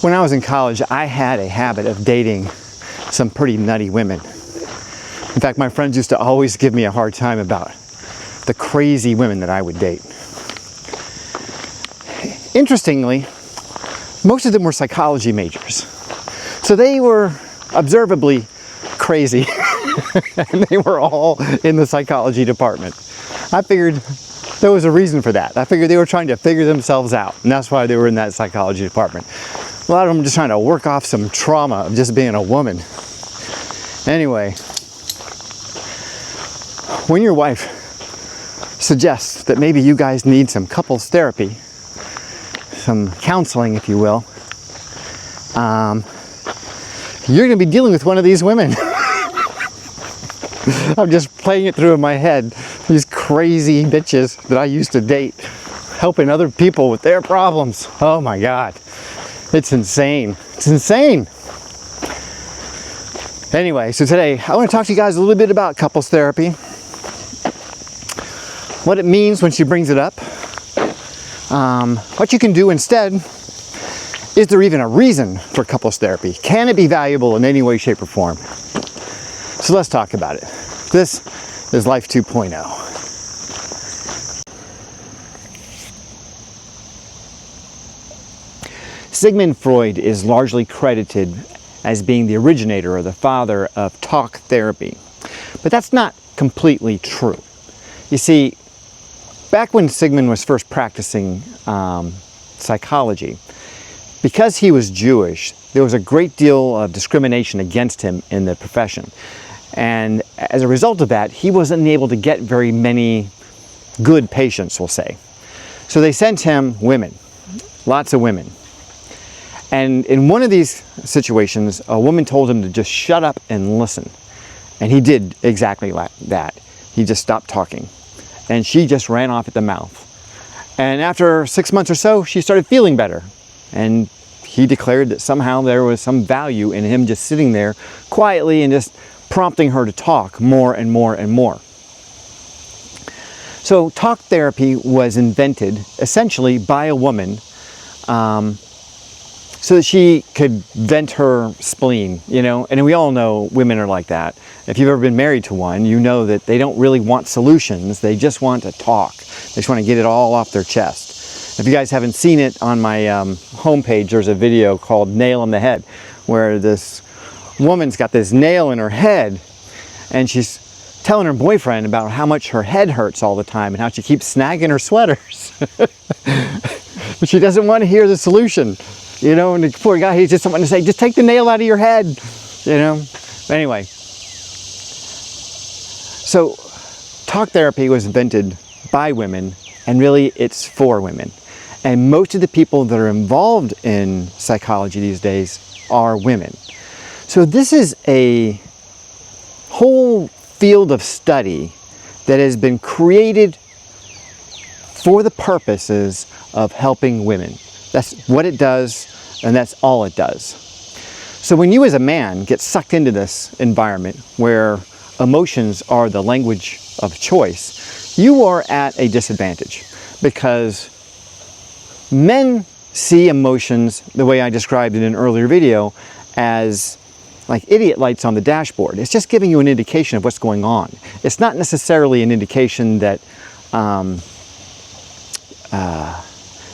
When I was in college, I had a habit of dating some pretty nutty women. In fact, my friends used to always give me a hard time about the crazy women that I would date. Interestingly, most of them were psychology majors. So they were observably crazy, and they were all in the psychology department. I figured there was a reason for that. I figured they were trying to figure themselves out, and that's why they were in that psychology department. A lot of them just trying to work off some trauma of just being a woman. Anyway, when your wife suggests that maybe you guys need some couples therapy, some counseling, if you will, you're going to be dealing with one of these women. I'm just playing it through in my head. These crazy bitches that I used to date, helping other people with their problems. Oh my God. It's insane. It's insane. Anyway, so today I want to talk to you guys a little bit about couples therapy, what it means when she brings it up, what you can do instead. Is there even a reason for couples therapy? Can it be valuable in any way, shape, or form? So let's talk about it. This is Life 2.0. Sigmund Freud is largely credited as being the originator or the father of talk therapy. But that's not completely true. You see, back when Sigmund was first practicing psychology, because he was Jewish, there was a great deal of discrimination against him in the profession. And as a result of that, he wasn't able to get very many good patients, we'll say. So they sent him women, lots of women. And in one of these situations, a woman told him to just shut up and listen. And he did exactly like that. He just stopped talking. And she just ran off at the mouth. And after 6 months or so, she started feeling better. And he declared that somehow there was some value in him just sitting there quietly and just prompting her to talk more and more and more. So talk therapy was invented essentially by a woman so that she could vent her spleen, you know, and we all know women are like that. If you've ever been married to one, you know that they don't really want solutions, they just want to talk. They just want to get it all off their chest. If you guys haven't seen it, on my homepage, there's a video called Nail on the Head, where this woman's got this nail in her head, and she's telling her boyfriend about how much her head hurts all the time and how she keeps snagging her sweaters. But she doesn't want to hear the solution. You know, and the poor guy, he's just someone to say, just take the nail out of your head, you know. Anyway, so talk therapy was invented by women, and really it's for women. And most of the people that are involved in psychology these days are women. So this is a whole field of study that has been created for the purposes of helping women. That's what it does, and that's all it does. So when you as a man get sucked into this environment where emotions are the language of choice, you are at a disadvantage, because men see emotions, the way I described in an earlier video, as like idiot lights on the dashboard. It's just giving you an indication of what's going on. It's not necessarily an indication that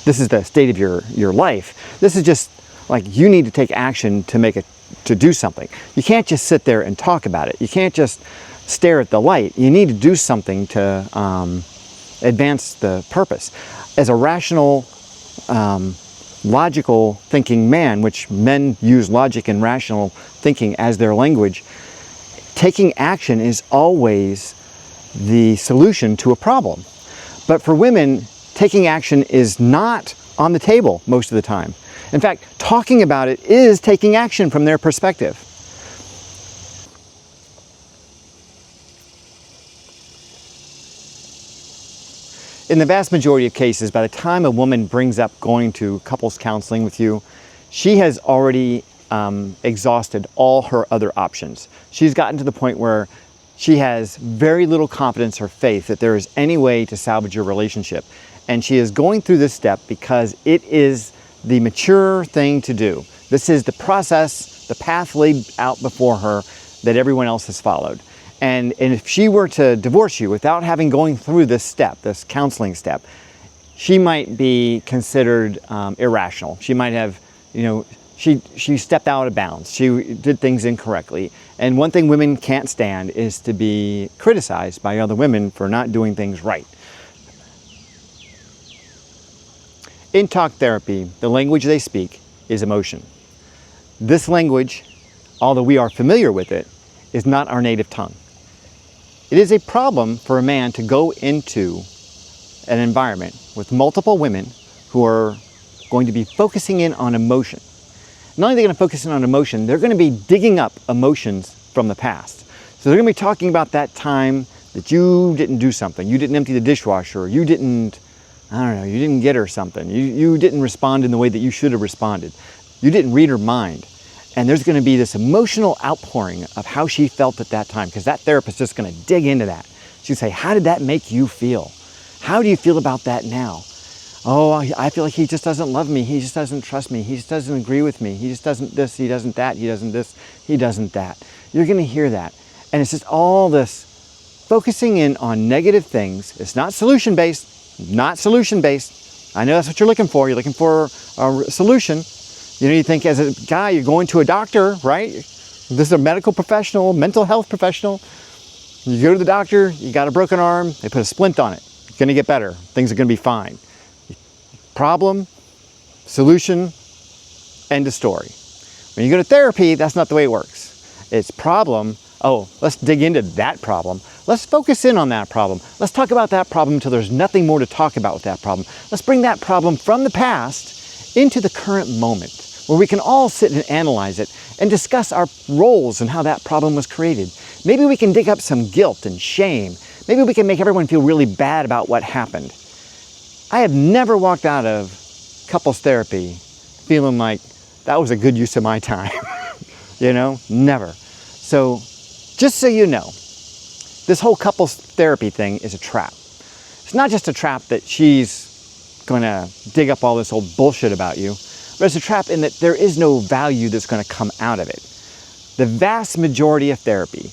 this is the state of your life. This is just like you need to take action to do something. You can't just sit there and talk about it. You can't just stare at the light. You need to do something to advance the purpose. As a rational, logical thinking man, which men use logic and rational thinking as their language, taking action is always the solution to a problem. But for women, taking action is not on the table most of the time. In fact, talking about it is taking action from their perspective. In the vast majority of cases, by the time a woman brings up going to couples counseling with you, she has already exhausted all her other options. She's gotten to the point where she has very little confidence or faith that there is any way to salvage your relationship. And she is going through this step because it is the mature thing to do. This is the process, the path laid out before her that everyone else has followed. And if she were to divorce you without having going through this step, this counseling step, she might be considered irrational. She might have, she stepped out of bounds. She did things incorrectly. And one thing women can't stand is to be criticized by other women for not doing things right. In talk therapy, the language they speak is emotion. This language, although we are familiar with it, is not our native tongue. It is a problem for a man to go into an environment with multiple women who are going to be focusing in on emotion. Not only are they going to focus in on emotion, they're going to be digging up emotions from the past. So they're going to be talking about that time that you didn't do something. You didn't empty the dishwasher, or you didn't, you didn't get her something. You didn't respond in the way that you should have responded. You didn't read her mind. And there's going to be this emotional outpouring of how she felt at that time, because that therapist is just going to dig into that. She'll say, how did that make you feel? How do you feel about that now? Oh, I feel like he just doesn't love me. He just doesn't trust me. He just doesn't agree with me. He just doesn't this, he doesn't that, he doesn't this, he doesn't that. You're going to hear that. And it's just all this focusing in on negative things. It's not solution-based, not solution-based. I know that's what you're looking for. You're looking for a solution. You think as a guy, you're going to a doctor, right? This is a medical professional, mental health professional. You go to the doctor, you got a broken arm, they put a splint on it. It's going to get better. Things are going to be fine. Problem, solution, end of story. When you go to therapy, that's not the way it works. It's problem, oh, let's dig into that problem. Let's focus in on that problem. Let's talk about that problem until there's nothing more to talk about with that problem. Let's bring that problem from the past into the current moment, where we can all sit and analyze it and discuss our roles and how that problem was created. Maybe we can dig up some guilt and shame. Maybe we can make everyone feel really bad about what happened. I have never walked out of couples therapy feeling like that was a good use of my time. Never. So just so you know, this whole couples therapy thing is a trap. It's not just a trap that she's going to dig up all this old bullshit about you, but it's a trap in that there is no value that's going to come out of it. The vast majority of therapy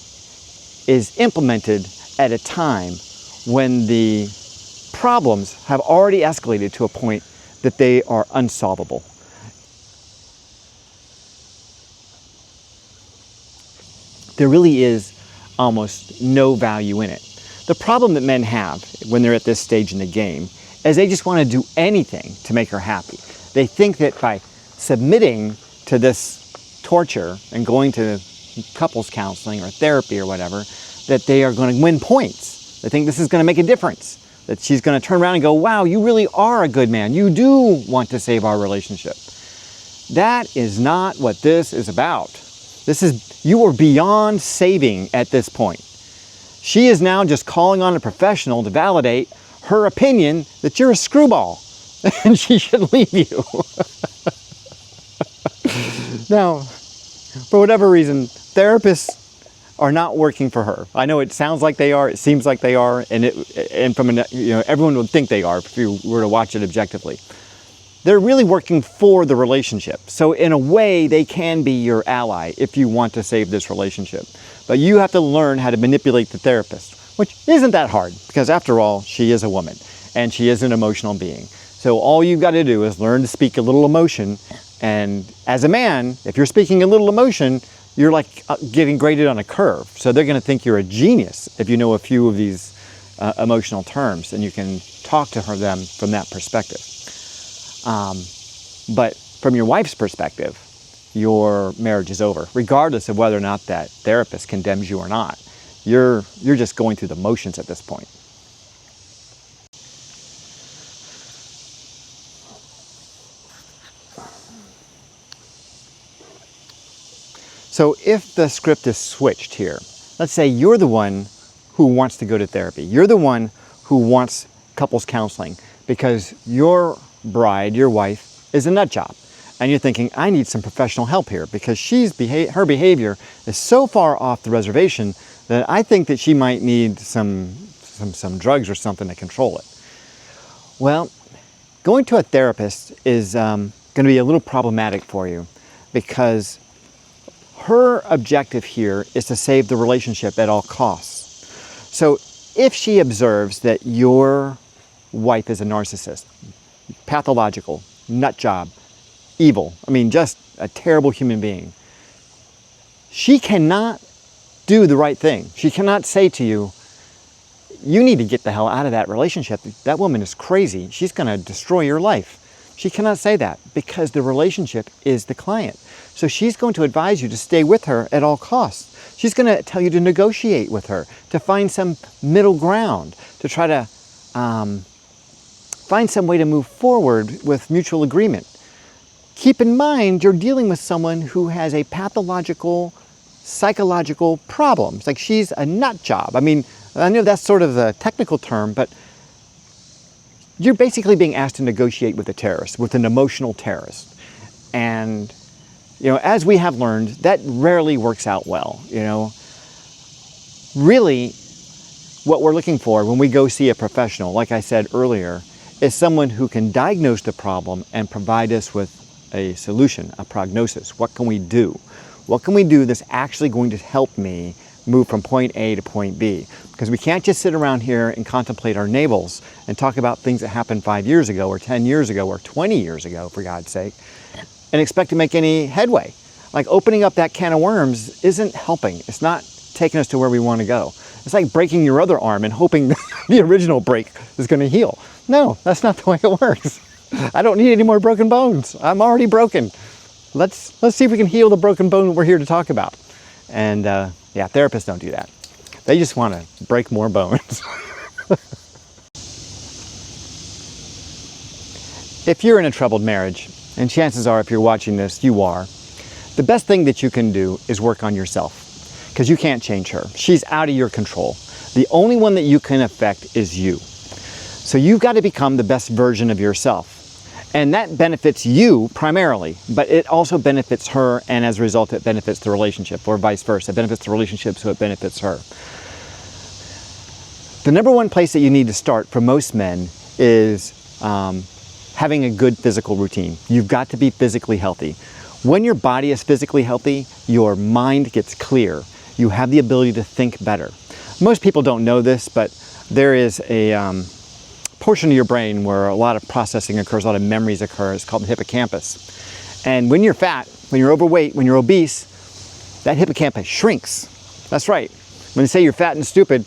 is implemented at a time when the problems have already escalated to a point that they are unsolvable. There really is almost no value in it. The problem that men have when they're at this stage in the game is they just want to do anything to make her happy. They think that by submitting to this torture and going to couples counseling or therapy or whatever, that they are going to win points. They think this is going to make a difference. That she's going to turn around and go, wow, you really are a good man. You do want to save our relationship. That is not what this is about. You are beyond saving at this point. She is now just calling on a professional to validate her opinion that you're a screwball and she should leave you. Now, for whatever reason, therapists are not working for her. I know it sounds like they are, it seems like they are, and from everyone would think they are if you were to watch it objectively. They're really working for the relationship. So in a way, they can be your ally if you want to save this relationship. But you have to learn how to manipulate the therapist, which isn't that hard, because after all, she is a woman and she is an emotional being. So all you've got to do is learn to speak a little emotion. And as a man, if you're speaking a little emotion, you're like getting graded on a curve. So they're going to think you're a genius if you know a few of these emotional terms and you can talk to them from that perspective. But from your wife's perspective, your marriage is over, regardless of whether or not that therapist condemns you or not. You're just going through the motions at this point. So if the script is switched here, let's say you're the one who wants to go to therapy. You're the one who wants couples counseling because your bride, your wife, is a nut job. And you're thinking, I need some professional help here because her behavior is so far off the reservation that I think that she might need some drugs or something to control it. Well, going to a therapist is going to be a little problematic for you. because her objective here is to save the relationship at all costs. So if she observes that your wife is a narcissist, pathological, nut job, evil, I mean, just a terrible human being, she cannot do the right thing. She cannot say to you, you need to get the hell out of that relationship. That woman is crazy. She's going to destroy your life. She cannot say that because the relationship is the client. So she's going to advise you to stay with her at all costs. She's going to tell you to negotiate with her, to find some middle ground, to try to find some way to move forward with mutual agreement. Keep in mind, you're dealing with someone who has a pathological, psychological problem. It's like she's a nut job. I mean, I know that's sort of the technical term, but you're basically being asked to negotiate with a terrorist, with an emotional terrorist. And, you know, as we have learned, that rarely works out well, you know. Really, what we're looking for when we go see a professional, like I said earlier, is someone who can diagnose the problem and provide us with a solution, a prognosis. What can we do? What can we do that's actually going to help me move from point A to point B? Because we can't just sit around here and contemplate our navels and talk about things that happened 5 years ago or 10 years ago or 20 years ago, for God's sake, and expect to make any headway. Like opening up that can of worms isn't helping. It's not taking us to where we want to go. It's like breaking your other arm and hoping the original break is going to heal. No, that's not the way it works. I don't need any more broken bones. I'm already broken. Let's see if we can heal the broken bone we're here to talk about. And yeah, therapists don't do that. They just want to break more bones. If you're in a troubled marriage, and chances are if you're watching this, you are, the best thing that you can do is work on yourself, because you can't change her. She's out of your control. The only one that you can affect is you. So you've got to become the best version of yourself. And that benefits you primarily, but it also benefits her, and as a result it benefits the relationship, or vice versa. It benefits the relationship, so it benefits her. The number one place that you need to start for most men is having a good physical routine. You've got to be physically healthy. When your body is physically healthy, your mind gets clear. You have the ability to think better. Most people don't know this, but there is a portion of your brain where a lot of processing occurs, a lot of memories occur. It's called the hippocampus. And when you're fat, when you're overweight, when you're obese, that hippocampus shrinks. That's right. When they say you're fat and stupid,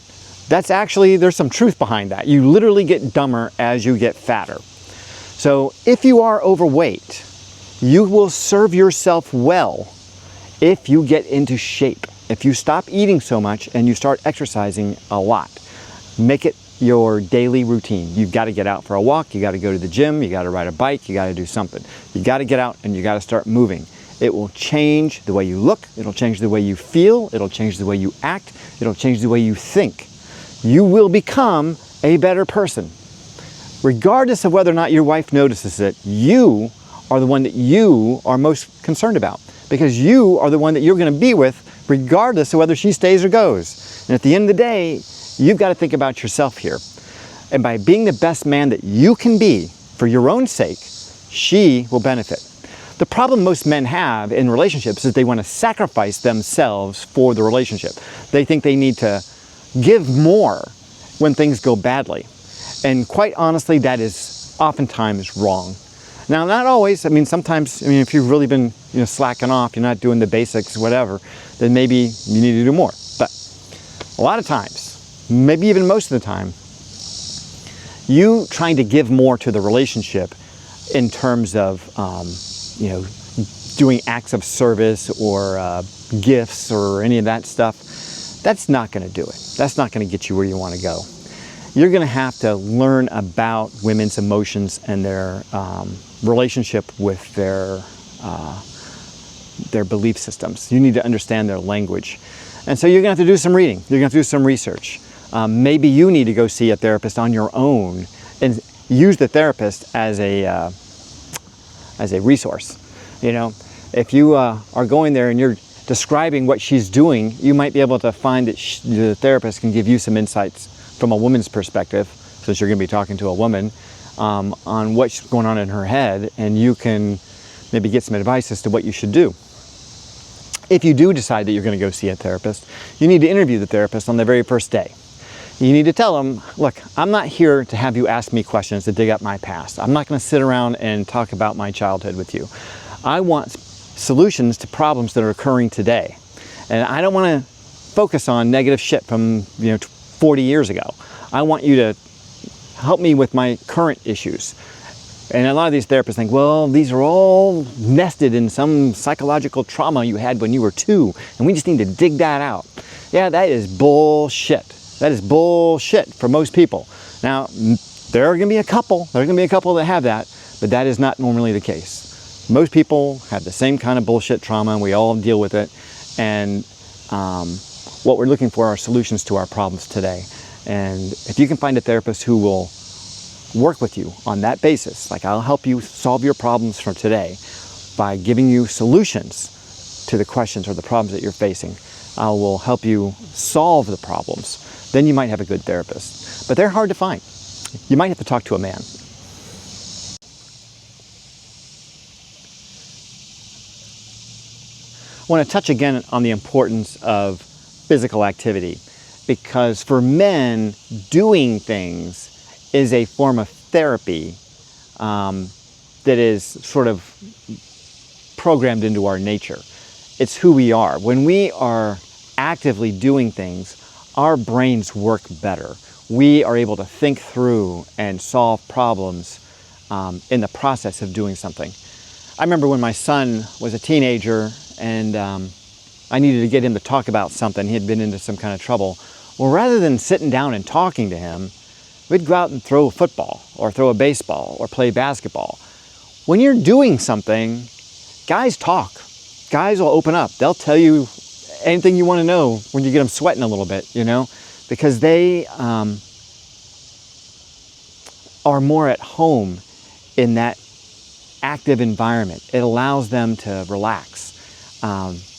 that's actually, there's some truth behind that. You literally get dumber as you get fatter. So if you are overweight, you will serve yourself well if you get into shape. If you stop eating so much and you start exercising a lot, make it your daily routine. You've got to get out for a walk, you got to go to the gym, you got to ride a bike, you got to do something. You got to get out and you got to start moving. It will change the way you look, it'll change the way you feel, it'll change the way you act, it'll change the way you think. You will become a better person. Regardless of whether or not your wife notices it, you are the one that you are most concerned about, because you are the one that you're going to be with regardless of whether she stays or goes. And at the end of the day, you've got to think about yourself here. And by being the best man that you can be for your own sake, she will benefit. The problem most men have in relationships is they want to sacrifice themselves for the relationship. They think they need to give more when things go badly. And quite honestly, that is oftentimes wrong. Now, not always. I mean, sometimes, if you've really been, slacking off, you're not doing the basics, whatever, then maybe you need to do more. But a lot of times, maybe even most of the time, you trying to give more to the relationship in terms of, doing acts of service or gifts or any of that stuff, that's not going to do it. That's not going to get you where you want to go. You're going to have to learn about women's emotions and their relationship with their belief systems. You need to understand their language. And so you're going to have to do some reading. You're going to have to do some research. Maybe you need to go see a therapist on your own and use the therapist as a resource. If you are going there and you're describing what she's doing, you might be able to find that the therapist can give you some insights from a woman's perspective, since you're going to be talking to a woman, on what's going on in her head, and you can maybe get some advice as to what you should do. If you do decide that you're going to go see a therapist, you need to interview the therapist on the very first day. You need to tell them, look, I'm not here to have you ask me questions to dig up my past. I'm not going to sit around and talk about my childhood with you. I want solutions to problems that are occurring today. And I don't want to focus on negative shit from 40 years ago. I want you to help me with my current issues. And a lot of these therapists think, well, these are all nested in some psychological trauma you had when you were 2, and we just need to dig that out. Yeah, that is bullshit. That is bullshit for most people. Now, there are going to be a couple that have that, but that is not normally the case. Most people have the same kind of bullshit trauma, and we all deal with it. And what we're looking for are solutions to our problems today. And if you can find a therapist who will work with you on that basis, like I'll help you solve your problems from today by giving you solutions to the questions or the problems that you're facing. I will help you solve the problems. Then you might have a good therapist. But they're hard to find. You might have to talk to a man. I want to touch again on the importance of physical activity, because for men, doing things is a form of therapy that is sort of programmed into our nature. It's who we are. When we are actively doing things, our brains work better. We are able to think through and solve problems in the process of doing something. I remember when my son was a teenager and I needed to get him to talk about something. He had been into some kind of trouble. Well, rather than sitting down and talking to him, we'd go out and throw a football or throw a baseball or play basketball. When you're doing something, guys talk. Guys will open up. They'll tell you anything you want to know when you get them sweating a little bit, because they are more at home in that active environment. It allows them to relax.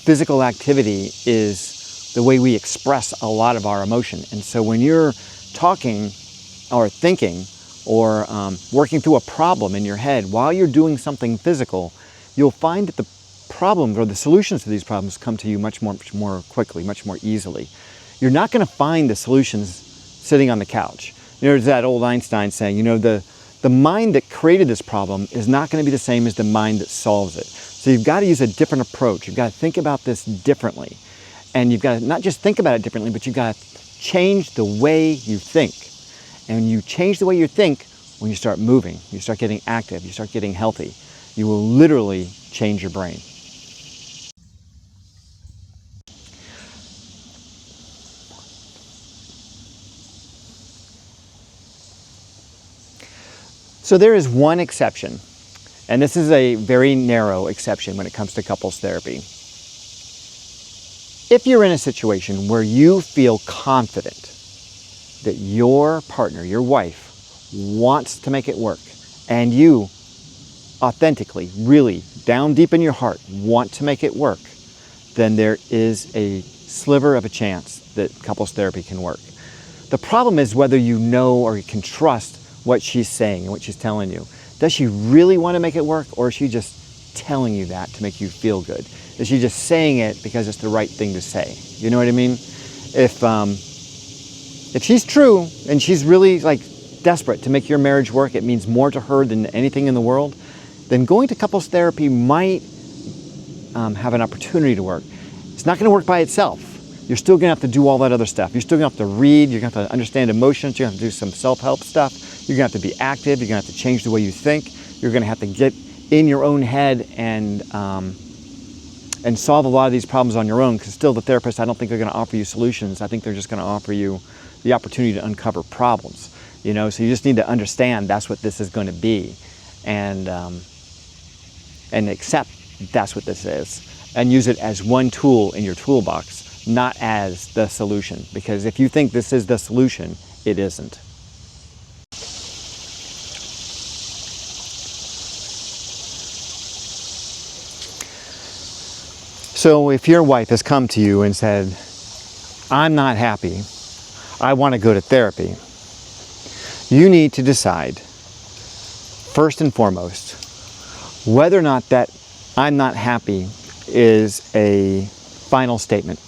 Physical activity is the way we express a lot of our emotion. And so when you're talking or thinking or working through a problem in your head while you're doing something physical, you'll find that the problems or the solutions to these problems come to you much more quickly, much more easily. You're not going to find the solutions sitting on the couch. There's that old Einstein saying, the mind that created this problem is not going to be the same as the mind that solves it. So you've got to use a different approach. You've got to think about this differently. And you've got to not just think about it differently, but you've got to change the way you think. And you change the way you think when you start moving, you start getting active, you start getting healthy. You will literally change your brain. So there is one exception, and this is a very narrow exception when it comes to couples therapy. If you're in a situation where you feel confident that your partner, your wife, wants to make it work, and you authentically, really, down deep in your heart, want to make it work, then there is a sliver of a chance that couples therapy can work. The problem is whether you know or you can trust what she's saying and what she's telling you. Does she really want to make it work, or is she just telling you that to make you feel good? Is she just saying it because it's the right thing to say? You know what I mean? If she's true and she's really desperate to make your marriage work, it means more to her than anything in the world, then going to couples therapy might have an opportunity to work. It's not going to work by itself. You're still going to have to do all that other stuff. You're still going to have to read. You're going to have to understand emotions. You're going to have to do some self-help stuff. You're going to have to be active. You're going to have to change the way you think. You're going to have to get in your own head and solve a lot of these problems on your own, because still the therapist, I don't think they're going to offer you solutions. I think they're just going to offer you the opportunity to uncover problems. So you just need to understand that's what this is going to be, and accept that's what this is, and use it as one tool in your toolbox, not as the solution. Because if you think this is the solution, it isn't. So if your wife has come to you and said, I'm not happy, I want to go to therapy, you need to decide, first and foremost, whether or not that "I'm not happy" is a final statement.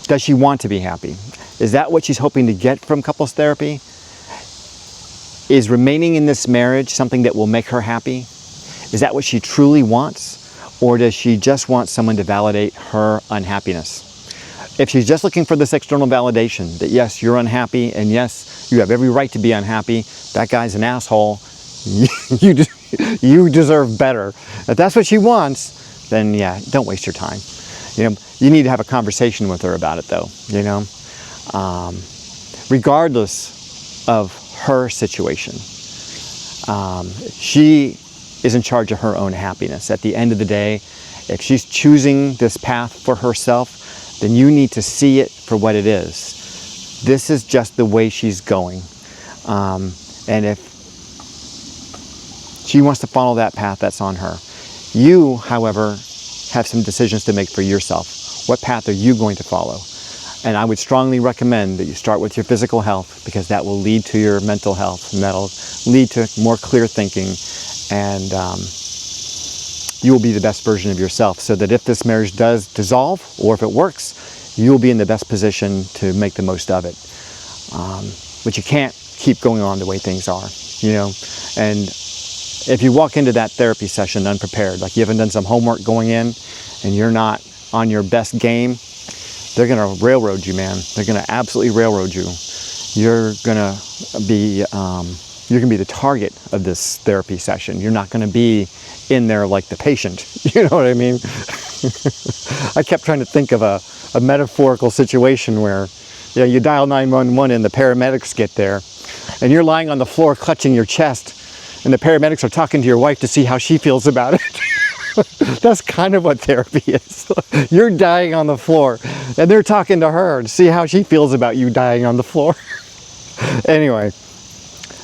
Does she want to be happy? Is that what she's hoping to get from couples therapy? Is remaining in this marriage something that will make her happy? Is that what she truly wants? Or does she just want someone to validate her unhappiness? If she's just looking for this external validation that yes, you're unhappy and yes, you have every right to be unhappy, that guy's an asshole, you deserve better. If that's what she wants, then yeah, don't waste your time. You need to have a conversation with her about it though, regardless of her situation. She is in charge of her own happiness. At the end of the day, if she's choosing this path for herself, then you need to see it for what it is. This is just the way she's going. And if she wants to follow that path, that's on her. You, however, have some decisions to make for yourself. What path are you going to follow? And I would strongly recommend that you start with your physical health, because that will lead to your mental health, and that'll lead to more clear thinking, and you will be the best version of yourself, so that if this marriage does dissolve, or if it works, you'll be in the best position to make the most of it. But you can't keep going on the way things are, and if you walk into that therapy session unprepared, like you haven't done some homework going in, and you're not on your best game, they're going to railroad you, man. They're going to absolutely railroad you. You're going to be the target of this therapy session. You're not going to be in there like the patient. You know what I mean? I kept trying to think of a metaphorical situation where you dial 911 and the paramedics get there, and you're lying on the floor clutching your chest, and the paramedics are talking to your wife to see how she feels about it. That's kind of what therapy is. You're dying on the floor, and they're talking to her to see how she feels about you dying on the floor. Anyway,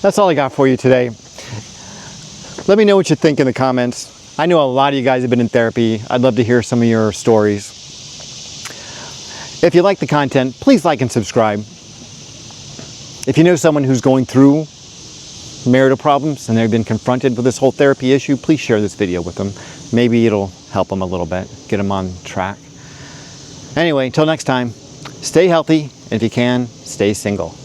that's all I got for you today. Let me know what you think in the comments. I know a lot of you guys have been in therapy. I'd love to hear some of your stories. If you like the content, please like and subscribe. If you know someone who's going through marital problems and they've been confronted with this whole therapy issue, please share this video with them. Maybe it'll help them a little bit, get them on track. Anyway, until next time, stay healthy, and if you can, stay single.